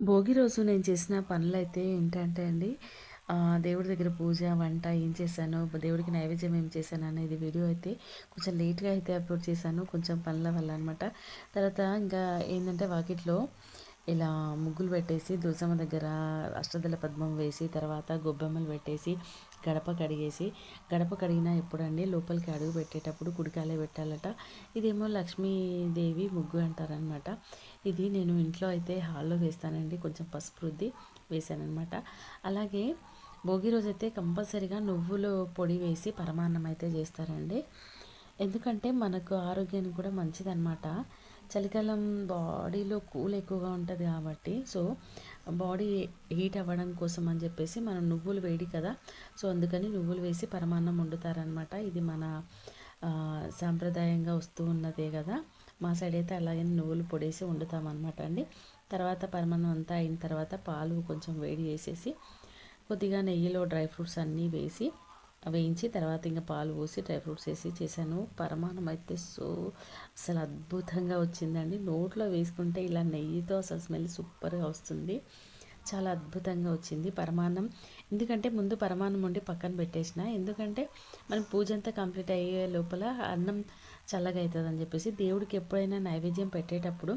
భోగి రోజు నేను చేసిన పనులైతే ఏంటంటే అండి, దేవుడి దగ్గర పూజ, వంట ఏం చేశాను, దేవుడికి నైవేద్యం ఏం చేశాను అనేది వీడియో అయితే కొంచెం లేట్‌గా అయితే అప్‌లోడ్ చేశాను. కొంచెం పనుల వల్ల అనమాట. తర్వాత ఇంకా ఏందంటే వాకిట్లో ఇలా ముగ్గులు పెట్టేసి, దుర్సమ్మ దగ్గర అష్టదళ పద్మం వేసి, తర్వాత గొబ్బెమ్మలు పెట్టేసి, గడప కడిగేసి, గడప కడిగినా ఎప్పుడండి లోపలికి అడుగు పెట్టేటప్పుడు కుడికాలే పెట్టాలట. ఇదేమో లక్ష్మీదేవి ముగ్గు అంటారనమాట. ఇది నేను ఇంట్లో అయితే హాల్‌లో వేస్తానండి. కొంచెం పసుపు రుద్ది వేశాననమాట. అలాగే భోగి రోజైతే కంపల్సరీగా నువ్వుల పొడి వేసి పరమాన్నం అయితే చేస్తారండి. ఎందుకంటే మనకు ఆరోగ్యానికి కూడా మంచిదనమాట. చలికాలం బాడీలో కూల్ ఎక్కువగా ఉంటది కాబట్టి, సో బాడీ హీట్ అవ్వడం కోసం అని చెప్పేసి మనం నువ్వులు వేడి కదా! సో అందుకని నువ్వులు వేసి పరమాన్నం వండుతారనమాట. ఇది మన సాంప్రదాయంగా వస్తూ ఉన్నదే కదా! మా సైడ్ అయితే అలాగే నువ్వులు పొడేసి వండుతామన్నమాట అండి. తర్వాత పరమాన్నం అంతా అయిన తర్వాత పాలు కొంచెం వేడి చేసేసి కొద్దిగా నెయ్యిలో డ్రై ఫ్రూట్స్ అన్నీ వేయించి తర్వాత ఇంకా పాలు పోసి డ్రై ఫ్రూట్స్ వేసి చేశాను. పరమాన్నం అయితే అసలు అద్భుతంగా వచ్చిందండి. నోట్లో వేసుకుంటే ఇలా నెయ్యితో అసలు స్మెల్ సూపర్గా వస్తుంది. చాలా అద్భుతంగా వచ్చింది పరమాన్నం. ఎందుకంటే ముందు పరమాన్నం వండి పక్కన పెట్టేసిన. ఎందుకంటే మనం పూజ అంతా కంప్లీట్ అయ్యే లోపల అన్నం చల్లగా అవుతుందని చెప్పేసి దేవుడికి ఎప్పుడైనా నైవేద్యం పెట్టేటప్పుడు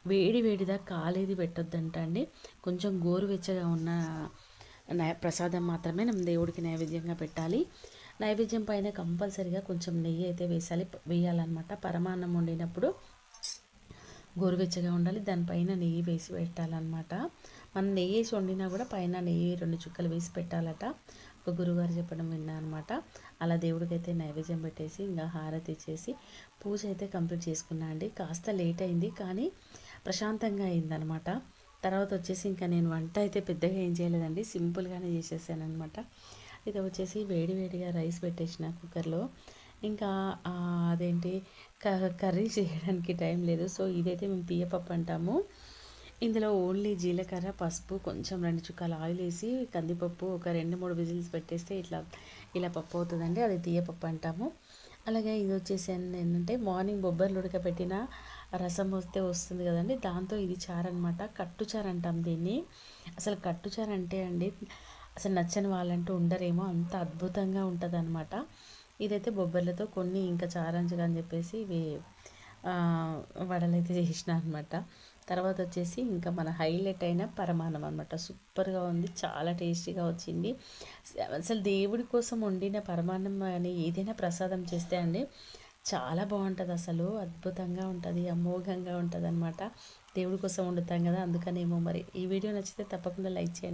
వేడి వేడిదా కాలేది పెట్టొద్దంట అండి. కొంచెం గోరువెచ్చగా ఉన్న ప్రసాదం మాత్రమే మనం దేవుడికి నైవేద్యంగా పెట్టాలి. నైవేద్యం పైన కంపల్సరిగా కొంచెం నెయ్యి అయితే వేయాలన్నమాట. పరమాన్నం వండినప్పుడు గోరువెచ్చగా ఉండాలి. దానిపైన నెయ్యి వేసి పెట్టాలన్నమాట. మనం నెయ్యి వేసి వండినా కూడా పైన నెయ్యి 2 చుక్కలు వేసి పెట్టాలట. ఒక గురువుగారు చెప్పడం విన్నా అనమాట. అలా దేవుడికైతే నైవేద్యం పెట్టేసి ఇంకా హారతి ఇచ్చేసి పూజ అయితే కంప్లీట్ చేసుకున్నా అండి. కాస్త లేట్ అయింది కానీ ప్రశాంతంగా అయిందనమాట. తర్వాత వచ్చేసి ఇంకా నేను వంట అయితే పెద్దగా ఏం చేయలేదండి. సింపుల్గానే చేసేసాను అనమాట. ఇది వచ్చేసి వేడి వేడిగా రైస్ పెట్టేసిన కుక్కర్లో. ఇంకా అదేంటి కర్రీ చేయడానికి టైం లేదు. సో ఇదైతే మేము తీయపప్పు అంటాము. ఇందులో ఓన్లీ జీలకర్ర, పసుపు, కొంచెం 2 చుక్కల ఆయిల్ వేసి కందిపప్పు ఒక 2, 3 విజిల్స్ పెట్టేస్తే ఇలా పప్పు అవుతుందండి. అది తీయపప్పు అంటాము. అలాగే ఇది వచ్చేసి ఏంటంటే మార్నింగ్ బొబ్బర్లు ఉడకబెట్టిన రసం వస్తే వస్తుంది కదండి, దాంతో ఇది చారు అనమాట. కట్టుచారు అంటాం దీన్ని. అసలు కట్టుచారు అంటే అండి అసలు నచ్చని వాళ్ళంటూ ఉండరేమో, అంత అద్భుతంగా ఉంటుంది అనమాట. ఇదైతే బొబ్బర్లతో కొన్ని ఇంకా చారంచుగా అని చెప్పేసి ఇవి వడలైతే చేసిన అనమాట. తర్వాత వచ్చేసి ఇంకా మన హైలైట్ అయిన పరమాన్నం అనమాట. సూపర్గా ఉంది, చాలా టేస్టీగా వచ్చింది. అసలు దేవుడి కోసం వండిన పరమాన్నం అని ఏదైనా ప్రసాదం చేస్తే అండి చాలా బాగుంటుంది. అసలు అద్భుతంగా ఉంటుంది, అమోఘంగా ఉంటుంది అనమాట. దేవుడి కోసం వండుతాం కదా, అందుకనేమో మరి. ఈ వీడియో నచ్చితే తప్పకుండా లైక్ చేయండి.